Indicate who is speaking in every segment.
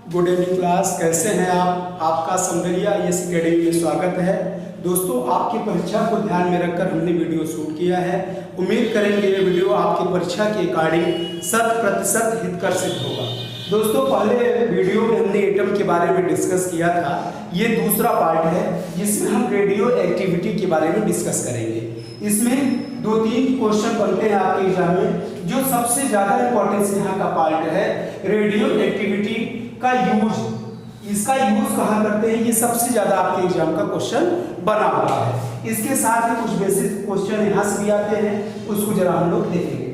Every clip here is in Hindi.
Speaker 1: गुड इवनिंग क्लास, कैसे हैं आप? आपका समदरिया IAS अकेडमी में स्वागत है। दोस्तों, आपकी परीक्षा को ध्यान में रखकर हमने वीडियो शूट किया है। उम्मीद करेंगे ये वीडियो आपकी परीक्षा के अकॉर्डिंग 100% हितकर होगा। दोस्तों, पहले वीडियो में हमने एटम के बारे में डिस्कस किया था। ये दूसरा पार्ट है जिसमें हम रेडियो एक्टिविटी के बारे में डिस्कस करेंगे। इसमें 2-3 क्वेश्चन बनते हैं आपके एग्जाम में। जो सबसे ज्यादा इंपॉर्टेंस यहाँ का पार्ट है रेडियो एक्टिविटी का यूज, इसका यूज कहाँ करते हैं, ये सबसे ज्यादा आपके एग्जाम का क्वेश्चन बना हुआ है। इसके साथ ही कुछ बेसिक क्वेश्चन यहाँ से भी आते हैं, उसको जरा हम लोग देखेंगे।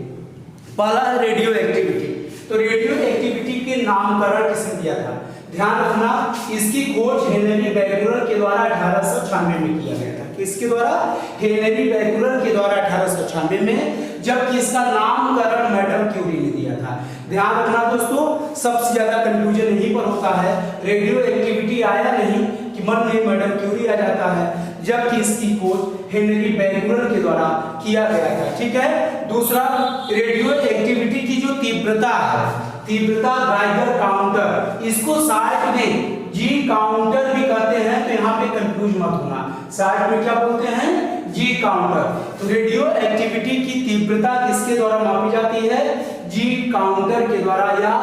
Speaker 1: पहला है रेडियो एक्टिविटी। तो रेडियो एक्टिविटी के नामकरण किसने किया था? ध्यान रखना, इसकी खोज हेनरी बैकरल के द्वारा 1896 में किया गया था। किसके द्वारा? हेनरी बैकरल के द्वारा 1896 में, जबकि इसका नामकरण मैडम क्यूरी ने दिया था। ध्यान रखना दोस्तों, सबसे ज्यादा कंफ्यूजन यहीं पर होता है। रेडियो एक्टिविटी आया नहीं कि मन में मैडम क्यूरी आ जाता है, जबकि इसकी खोज हेनरी बैकरल के द्वारा किया गया था। ठीक है। दूसरा, रेडियो एक्टिविटी की जो तीव्रता है, तीव्रता गाइगर काउंटर, इसको शार्ट में जी काउंटर भी कहते हैं, तो यहाँ पे कंफ्यूज मत होना। शार्ट में क्या बोलते हैं? जी काउंटर। तो रेडियो एक्टिविटी की तीव्रता किसके द्वारा मापी जाती है? जी काउंटर के द्वारा या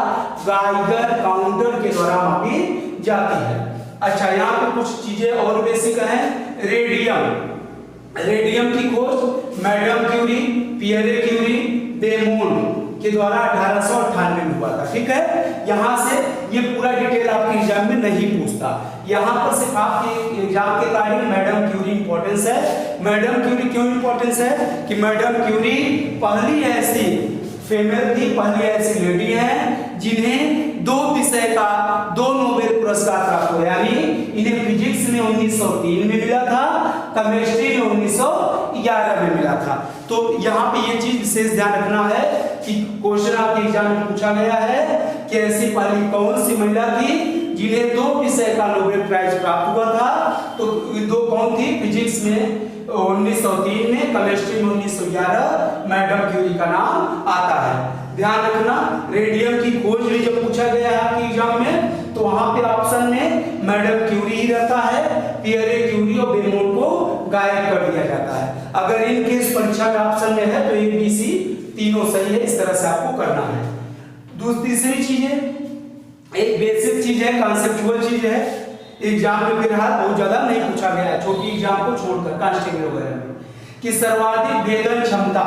Speaker 1: गाइगर काउंटर के द्वारा मापी जाती है। अच्छा, यहाँ पे कुछ चीजें और बेसिक हैं। रेडियम की खोज मैडम क्यूरी, पियरे क्यूरी, बेमोन के द्वारा 1898 में हुआ था। ठीक है। यहाँ से ये पूरा डिटेल आपके एग्जाम में नहीं पूछता। यहाँ पर सिर्फ आपके एग्जाम के कारण मैडम क्यूरी इंपॉर्टेंस है। मैडम क्यूरी क्यों इंपॉर्टेंस है? कि मैडम क्यूरी पहली ऐसी फीमेल थी, पहली ऐसी लेडी है जिन्हें 2 विषय का 2 नोबेल पुरस्कार प्राप्त हुआ। यानी इन्हें फिजिक्स में 1903 में मिला था, केमिस्ट्री में 1911 में मिला था। तो यहाँ पे ये चीज विशेष ध्यान रखना है कि क्वेश्चन आपके एग्जाम में पूछा गया है कि ऐसी पहली कौन सी महिला थी जिन्हें 2 विषय का नोबेल प्राइज प्राप्त हुआ था। तो 2 कौन थी? फिजिक्स में 1903 में, केमिस्ट्री में 1911, मैडम क्यूरी का नाम आता है। ध्यान रखना, रेडियम की खोज भी जब पूछा गया है आपके एग्जाम में, तो वहां पे ऑप्शन में मैडम क्यूरी ही रहता है, पियरे क्यूरी और बेमोन को गायब कर दिया जाता है। अगर इन केस परीक्षा में ऑप्शन में है तो A, B, C तीनों सही है। इस तरह से आपको करना है। तीसरी चीज है, एक बेसिक चीज है, कॉन्सेप्चुअल चीज है। एग्जाम में फिलहाल बहुत ज्यादा नहीं पूछा गया है, छोटी एग्जाम को छोड़कर कांस्टेबल वगैरह में, कि सर्वाधिक भेदन क्षमता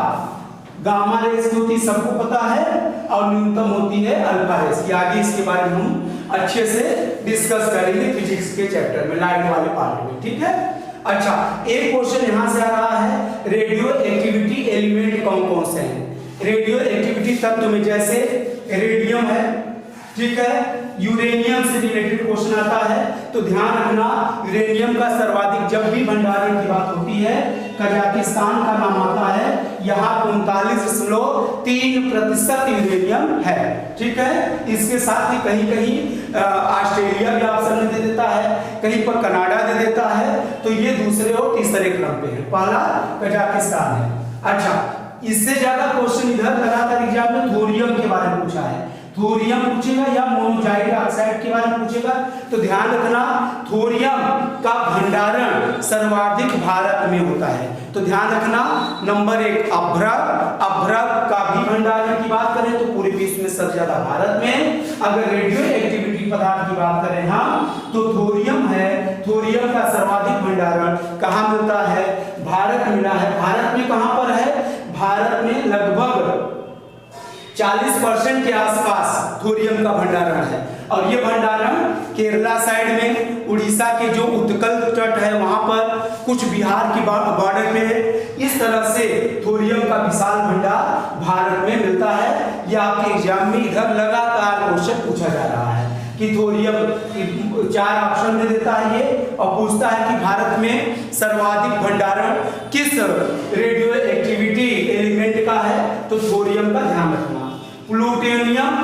Speaker 1: गामा रेस की होती सबको पता है, और न्यूनतम होती है अल्फा रेस की। आगे इसके बारे में हम अच्छे से डिस्कस करेंगे फिजिक्स के चैप्टर में, लाइट वाले पार्ट में। ठीक है। अच्छा, एक क्वेश्चन यहां से आ रहा है, रेडियो एक्टिविटी एलिमेंट कौन कौन से हैं? रेडियो एक्टिविटी तत्व में जैसे रेडियम है, ठीक है, यूरेनियम से रिलेटेड क्वेश्चन आता है। तो ध्यान रखना, यूरेनियम का सर्वाधिक जब भी भंडारण की बात होती है, कजाकिस्तान का नाम आता है। यहाँ 39.3% यूरेनियम है। ठीक है। इसके साथ ही कहीं कहीं ऑस्ट्रेलिया भी ऑप्शन में दे देता है, कहीं पर कनाडा दे देता है। तो ये दूसरे और तीसरे क्रम पे है। पहला कजाकिस्तान है। अच्छा, इससे ज्यादा क्वेश्चन इधर लगातार एग्जाम में थोरियम के बारे में पूछा है। थोरियम पूछेगा या मोनोजाइड ऑक्साइड के बारे में पूछेगा। तो ध्यान रखना, थोरियम का भंडारण सर्वाधिक भारत में होता है। तो ध्यान रखना, नंबर 1 अभ्रक का भी भंडारण की बात करें तो पूरे विश्व में सबसे ज्यादा भारत में। अगर रेडियो एक्टिविटी पदार्थ की बात करें हम, तो थोरियम है। थोरियम का सर्वाधिक भंडारण कहाँ मिलता है? भारत मिला है। भारत में कहां पर है? भारत में लगभग 40% के आसपास थोरियम का भंडारण है। और ये भंडारण केरला साइड में, उड़ीसा के जो उत्कल तट है वहां पर, कुछ बिहार की बॉर्डर में है। इस तरह से थोरियम का विशाल भंडार भारत में मिलता है। ये आपके एग्जाम में इधर लगातार क्वेश्चन पूछा जा रहा है कि थोरियम 4 ऑप्शन में देता है ये, और पूछता है कि भारत में सर्वाधिक भंडारण किस रेडियो एक्टिविटी एलिमेंट का है। तो थोरियम का ध्यान रखना। प्लूटोनियम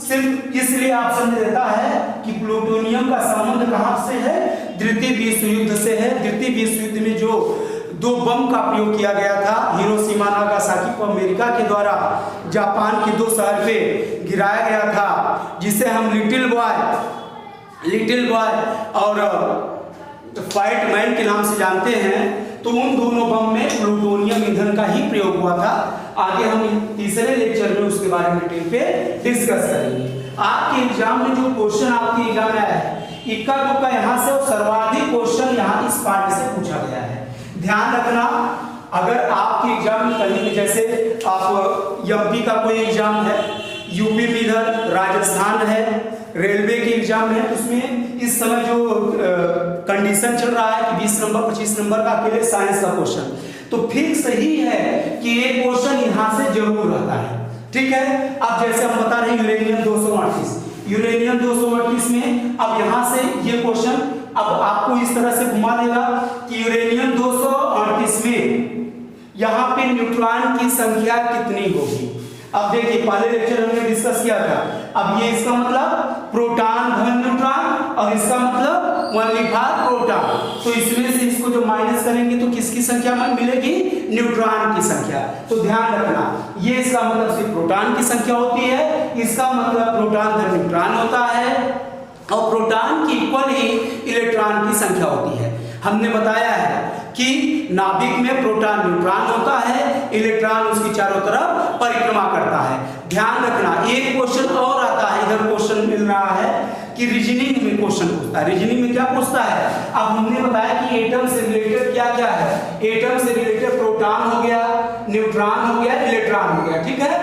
Speaker 1: सिर्फ इसलिए ऑप्शन में देता है कि प्लूटोनियम का संबंध कहां से है? द्वितीय विश्व युद्ध से है। द्वितीय विश्व युद्ध में जो 2 बम का प्रयोग किया गया था, हिरोशिमा नागासाकी को अमेरिका के द्वारा जापान के 2 शहर पे गिराया गया था, जिसे हम लिटिल बॉय लिटिल बॉय और फाइट मैन के नाम से जानते हैं, तो उन दोनों बम में प्लूटोनियम ईंधन का ही प्रयोग हुआ था। आगे हम तीसरे लेक्चर में उसके बारे में डिटेल पे डिस्कस करेंगे। आपके एग्जाम में जो क्वेश्चन आपके एग्जाम में आया है, इक्का दुक्का यहाँ से और सर्वाधिक क्वेश्चन यहाँ इस पार्ट से पूछा गया है। ध्यान रखना, अगर आपके एग्जाम में कहीं भी जैसे आप एमपी का कोई एग्जाम है, यूपी में इधर राजस्थान है, रेलवे के एग्जाम है, उसमें इस समय जो कंडीशन चल रहा है कि 20 नंबर 25 नंबर का अकेले साइंस का क्वेश्चन, तो फिक्स ही है कि ये क्वेश्चन यहाँ से जरूर रहता है। ठीक है, अब जैसे हम बता रहे हैं यूरेनियम 238 में, अब यहाँ से ये क्वेश्चन अब आपको इस तरह से घुमा देगा कि यूरेनियम 238 में यहाँ पे न्यूट्रॉन की संख्या कितनी होगी। अब देखिए, पहले लेक्चर हमने डिस्कस किया था, अब ये इसका मतलब प्रोटॉन धन न्यूट्रॉन और इसका मतलब 1 प्रोटॉन, तो इसमें से इसको जो माइनस करेंगे तो किसकी संख्या मिलेगी, न्यूट्रॉन की संख्या। तो ध्यान रखना, ये इसका मतलब सिर्फ प्रोटॉन की संख्या होती है, इसका मतलब प्रोटॉन धन न्यूट्रॉन होता है, और प्रोटॉन की इक्वल ही इलेक्ट्रॉन की संख्या होती है। हमने बताया है कि नाभिक में प्रोटॉन न्यूट्रॉन होता है, इलेक्ट्रॉन उसकी चारों तरफ परिक्रमा करता है। ध्यान रखना, एक क्वेश्चन और आता है, इधर क्वेश्चन मिल रहा है कि रीजनिंग में क्वेश्चन पूछता है। रीजनिंग में क्या पूछता है, अब हमने बताया कि एटम से रिलेटेड क्या क्या है, एटम से रिलेटेड प्रोटॉन हो गया, न्यूट्रॉन हो गया, इलेक्ट्रॉन हो गया। ठीक है,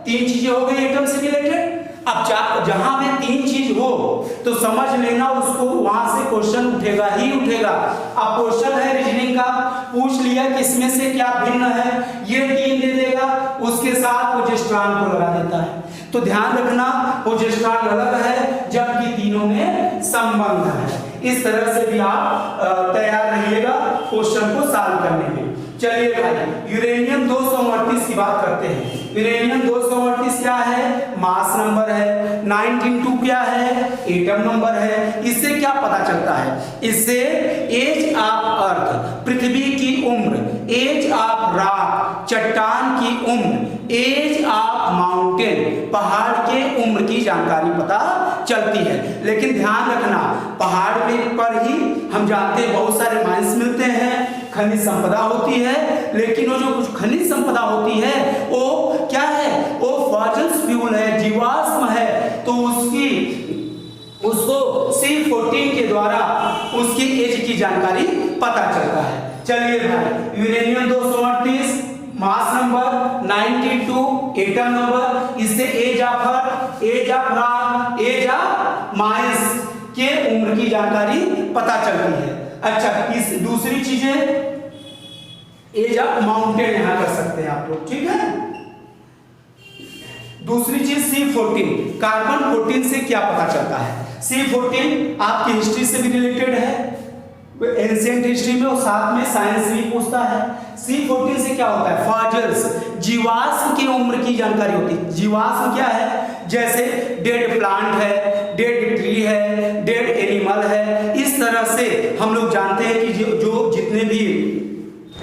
Speaker 1: 3 चीजें हो गई एटम से रिलेटेड। अब जहां में 3 चीज हो तो समझ लेना उसको वहां से क्वेश्चन उठेगा ही उठेगा। अब क्वेश्चन है रीजनिंग का, पूछ लिया कि इसमें से क्या भिन्न है, ये 3 दे देगा, उसके साथ प्रोजेस्टेरॉन को लगा देता है। तो ध्यान रखना, प्रोजेस्टेरॉन अलग है जबकि तीनों में संबंध है। इस तरह से भी आप तैयार रहिएगा क्वेश्चन को सॉल्व करने में। चलिए भाई, यूरेनियम 238 की बात करते हैं। यूरेनियम 238 क्या है, मास नंबर है। 92 क्या है, एटम नंबर है। इससे क्या पता चलता है, इससे एज ऑफ अर्थ पृथ्वी की उम्र, एज ऑफ रॉक चट्टान की उम्र, एज ऑफ माउंटेन पहाड़ के उम्र की जानकारी पता चलती है। लेकिन ध्यान रखना, पहाड़ पर ही हम जानते हैं बहुत सारे माइंस मिलते हैं, खनिज संपदा होती है, लेकिन वो जो कुछ खनिज संपदा होती है वो क्या है, वो फॉसिल फ्यूल है, जीवाश्म है, तो उसको C14 के द्वारा उसकी एज की जानकारी पता चलता है। चलिए भाई, uranium 238 mass number, 92 atom number, इससे age of earth, age of rock, age of mines के उम्र की जानकारी पता चलती है। अच्छा, इस दूसरी चीजें एज ऑफ माउंटेन यहां कर सकते हैं आप लोग। ठीक है, दूसरी चीज C14, कार्बन 14 से क्या पता चलता है। C14 आपकी हिस्ट्री से भी रिलेटेड है, एंशिएंट हिस्ट्री में, और साथ में साइंस भी पूछता है। C14 से क्या होता है, फॉसिल्स, जीवाश्म की उम्र की जानकारी होती है। जीवाश्म क्या है, जैसे डेड प्लांट है, डेड ट्री है, डेड एनिमल है। इस तरह से हम लोग जानते हैं कि जो जितने भी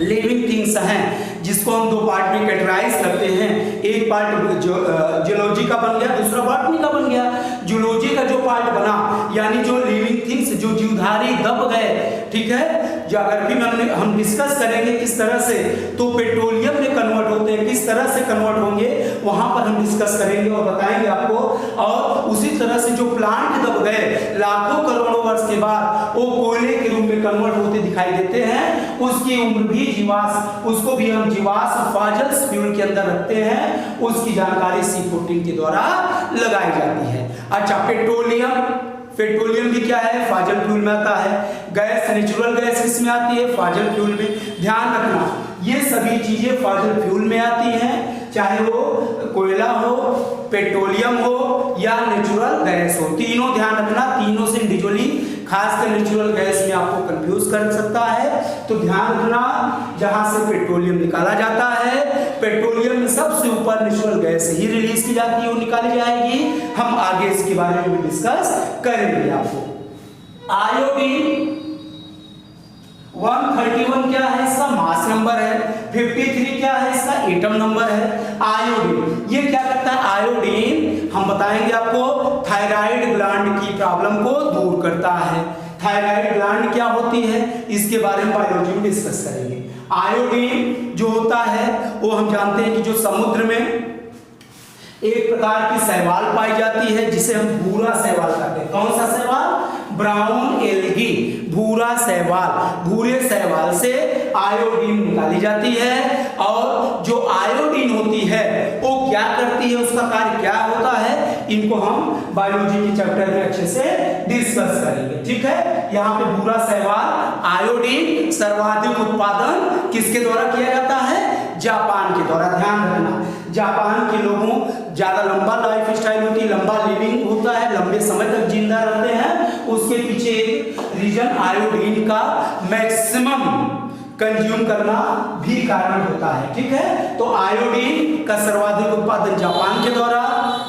Speaker 1: लिविंग थिंग्स हैं, जिसको हम 2 पार्ट में कैटेगराइज करते हैं, एक पार्ट जियोलॉजी का बन गया, दूसरा बॉटनी का बन गया। जियोलॉजी का जो पार्ट बना, यानी जो लिविंग थिंग्स, जो जीवधारी दब गए, ठीक है, ज्योग्राफी में हम डिस्कस करेंगे किस तरह से तो पेट्रोलियम में कन्वर्ट होते हैं, किस तरह से कन्वर्ट होंगे, वहां पर हम डिस्कस करेंगे और बताएंगे आपको। और उसी तरह से जो प्लांट दब गए लाखों करोड़ों वर्ष के बाद वो कोयले के रूप में कन्वर्ट होते दिखाई देते हैं, उसकी उम्र भी जीवाश्म, उसको भी हम जीवाश्म फॉसिल फ्यूल के अंदर रखते हैं, उसकी जानकारी C14 के द्वारा लगाई जाती है। अच्छा, पेट्रोलियम भी क्या है, फॉसिल फ्यूल में आता है। गैस, नेचुरल गैस किसमें आती है, फॉसिल फ्यूल में। ध्यान रखना, ये सभी चीजें फॉसिल फ्यूल में आती हैं, चाहे वो कोयला हो, पेट्रोलियम हो या नेचुरल गैस हो, तीनों। ध्यान रखना, तीनों से इंडिविजुअली, खासकर नेचुरल गैस में आपको कंफ्यूज कर सकता है, तो ध्यान रखना, जहां से पेट्रोलियम निकाला जाता है, पेट्रोलियम में सबसे ऊपर नेचुरल गैस ही रिलीज की जाती है, वो निकाली जाएगी। हम आगे इसके बारे में भी डिस्कस करेंगे आपको। आयोडीन 131 क्या है, इसका मास नंबर है। 53 क्या है, इसका एटम नंबर है। आयोडीन ये क्या करता है, आयोडीन हम बताएंगे आपको थायराइड ग्लैंड की प्रॉब्लम को दूर करता है। थायराइड ग्लैंड क्या होती है इसके बारे में बायोलॉजी में डिस्कस करेंगे। आयोडीन जो होता है वो हम जानते हैं कि जो समुद्र में एक प्रकार की शैवाल पाई जाती है जिसे हम भूरा शैवाल कहते हैं। कौन सा शैवाल? ब्राउन एल्गी, भूरा शैवाल। भूरे शैवाल से आयोडीन निकाली जाती है और जो आयोडीन होती है वो क्या करती है, उसका कार्य क्या होता है, इनको हम बायोलॉजी के चैप्टर में अच्छे से डिस्कस करेंगे। ठीक है, यहाँ पे भूरा शैवाल आयोडीन सर्वाधिक उत्पादन किसके द्वारा किया जाता है? जापान के द्वारा। ध्यान रखना, जापान के लोगों ज्यादा लंबा लाइफ स्टाइल होती है, लंबा लिविंग होता है, लंबे समय तक जिंदा रहते हैं। उसके पीछे एक रीजन आयोडीन का मैक्सिमम कंज्यूम करना भी कारण होता है। ठीक है, तो आयोडीन का सर्वाधिक उत्पादन जापान के द्वारा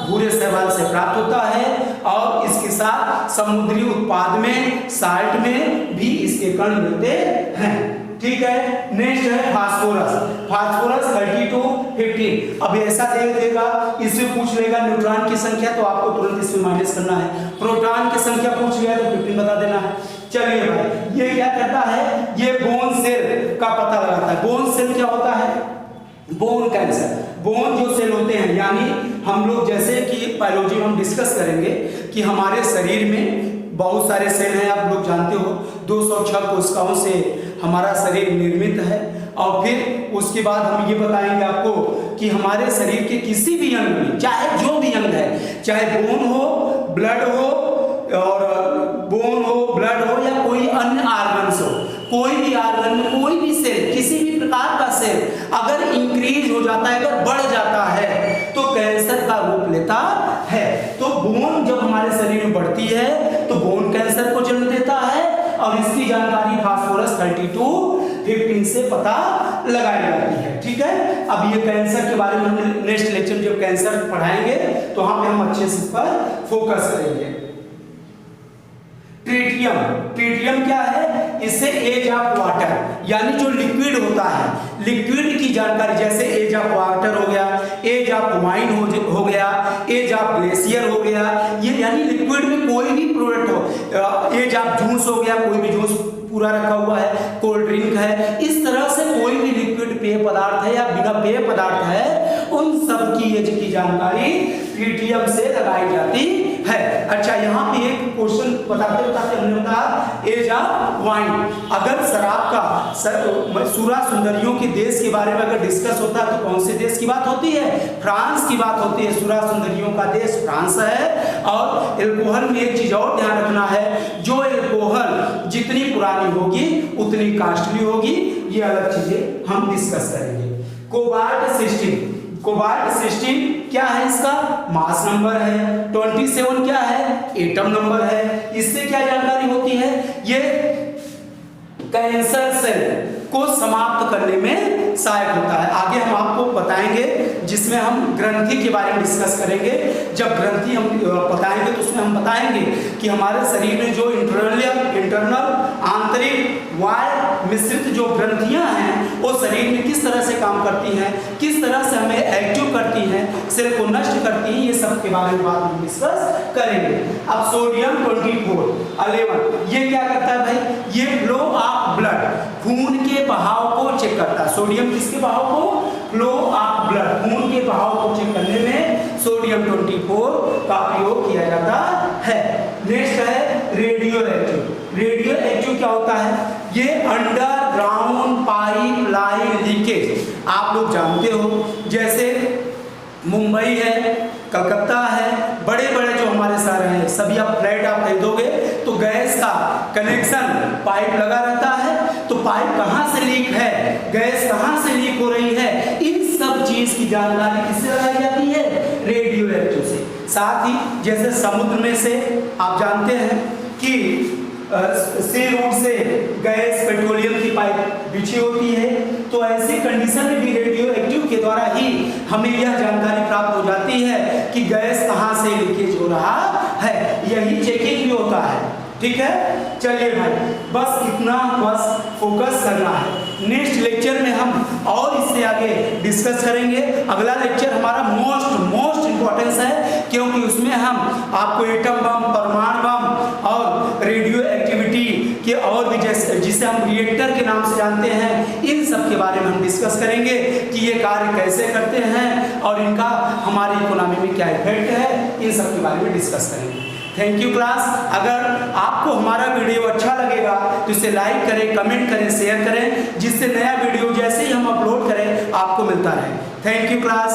Speaker 1: भूरे शैवाल से प्राप्त होता है और इसके साथ समुद्री उत्पाद में साल्ट में भी इसके कण मिलते हैं। ठीक है, नेक्स्ट है फास्फोरस। Phosphorus 30 to 50। अब ऐसा दे देगा, इससे पूछ लेगा न्यूट्रॉन की संख्या तो आपको तुरंत इसमें माइनस करना है। प्रोटॉन की संख्या पूछ लिया तो 15 बता देना है। चलिए भाई, ये क्या करता है? ये बोन सेल का पता लगाता है। बोन सेल क्या होता है? Bone cancer. बोन जो सेल होते हैं, यानी हम लोग जैसे कि बायोलॉजी में हम डिस्कस करेंगे कि हमारे शरीर में बहुत सारे सेल हैं, आप लोग जानते हो 206 कोशिकाओं से हमारा शरीर निर्मित है। और फिर उसके बाद हम ये बताएंगे आपको कि हमारे शरीर के किसी भी अंग में, चाहे जो भी अंग है, चाहे बोन हो, ब्लड हो, और बोन हो, ब्लड हो या कोई अन्य ऑर्गन्स हो, कोई भी ऑर्गन में कोई भी सेल, किसी भी प्रकार का सेल अगर इंक्रीज हो जाता है, अगर बढ़ जाता है तो कैंसर का रूप लेता है। तो बोन जब हमारे शरीर में बढ़ती है तो बोन कैंसर को जन्म देता है और इसकी जानकारी फास्फोरस 30 to 15 से पता लगाई जाती है। ठीक है, अब ये कैंसर के बारे में हम नेक्स्ट लेक्चर जब कैंसर पढ़ाएंगे तो वहां पे हम अच्छे से इस पर फोकस करेंगे। ट्रीटियम, ट्रीटियम क्या है? इससे एज ऑफ वाटर, यानी जो लिक्विड होता है, लिक्विड की जानकारी, जैसे एज ऑफ वाटर हो गया, एज ऑफ वाइन हो गया, एज ऑफ ग्लेशियर हो गया, ये यानी लिक्विड में कोई भी प्रोडक्ट हो, एज ऑफ जूस हो गया, कोई भी जूस पूरा रखा हुआ है, कोल्ड ड्रिंक है, इस तरह से कोई भी लिक्विड पेय पदार्थ है या बिना पेय पदार्थ है, उन सब की एज की जानकारी ट्रीटियम से लगाई जाती है। अच्छा, यहाँ पे एक क्वेश्चन बताते बताते हमने बताया एज ऑफ वाइन। अगर शराब का सूरा सुंदरियों के देश के बारे में अगर डिस्कस होता है तो कौन से देश की बात होती है? फ्रांस की बात होती है। सूरा सुंदरियों का देश फ्रांस है। और एल्कोहल में एक चीज और ध्यान रखना है, जो एल्कोहल जितनी पुरानी होगी उतनी कॉस्टली होगी। ये अलग चीजें हम डिस्कस करेंगे। कोबाल्ट 16, कोबाल्ट 16 क्या है? इसका मास नंबर है। 27 क्या है? एटम नंबर है। इससे क्या जानकारी होती है? ये कैंसर सेल को समाप्त करने में सहायक होता है। आगे हम आपको बताएंगे, जिसमें हम ग्रंथि के बारे में डिस्कस करेंगे। जब ग्रंथि हम बताएंगे तो उसमें हम बताएंगे कि हमारे शरीर में जो इंटरनल आंतरिक वायु मिश्रित जो ग्रंथियां हैं वो शरीर में किस तरह से काम करती हैं, किस तरह से हमें एक्टिव करती हैं, सेल को नष्ट करती हैं, ये सब के बारे में बाद में डिस्कस करेंगे। अब सोडियम 11 ये क्या करता है भाई? ये फ्लो ऑफ ब्लड, खून के बहाव को चेक करता है। सोडियम किसके बहाव को? फ्लो ऑफ ब्लड, खून के बहाव को चेक करने में सोडियम 24 का प्रयोग किया जाता है। नेक्स्ट है रेडियो एक्टिव। रेडियो एक्टिव क्या होता है? ये अंडरग्राउंड पाइप लाइन लीकेज, आप लोग जानते हो, जैसे मुंबई है, कलकत्ता है, बड़े बड़े जो हमारे शहर हैं, सभी आप फ्लैट आप खरीदोगे तो गैस का कनेक्शन पाइप लगा रहता है। तो पाइप कहाँ से लीक है, गैस कहाँ से लीक हो रही है, इन सब चीज की जानकारी किससे लगाई जाती है? रेडियो एक्टिव से। साथ ही जैसे समुद्र में से आप जानते हैं कि सी रूट से गैस पेट्रोलियम की पाइप बिछी होती है, तो ऐसी कंडीशन में भी रेडियो एक्टिव के द्वारा ही हमें यह जानकारी प्राप्त हो जाती है कि गैस कहाँ से लीकेज हो रहा है। यही चेकिंग भी होता है। ठीक है, चलिए भाई, बस इतना बस फोकस करना है। नेक्स्ट लेक्चर में हम और इससे आगे डिस्कस करेंगे। अगला लेक्चर हमारा मोस्ट इंपॉर्टेंस है, क्योंकि उसमें हम आपको एटम बम, परमाणु बम और रेडियो एक्टिविटी के और भी जिसे हम रिएक्टर के नाम से जानते हैं, इन सब के बारे में हम डिस्कस करेंगे कि ये कार्य कैसे करते हैं और इनका हमारी इकोनॉमी में क्या इफेक्ट है, इन सब के बारे में डिस्कस करेंगे। Thank you class. अगर आपको हमारा वीडियो अच्छा लगेगा तो इसे लाइक करें, कमेंट करें, शेयर करें, जिससे नया वीडियो जैसे ही हम अपलोड करें आपको मिलता रहे। Thank you class.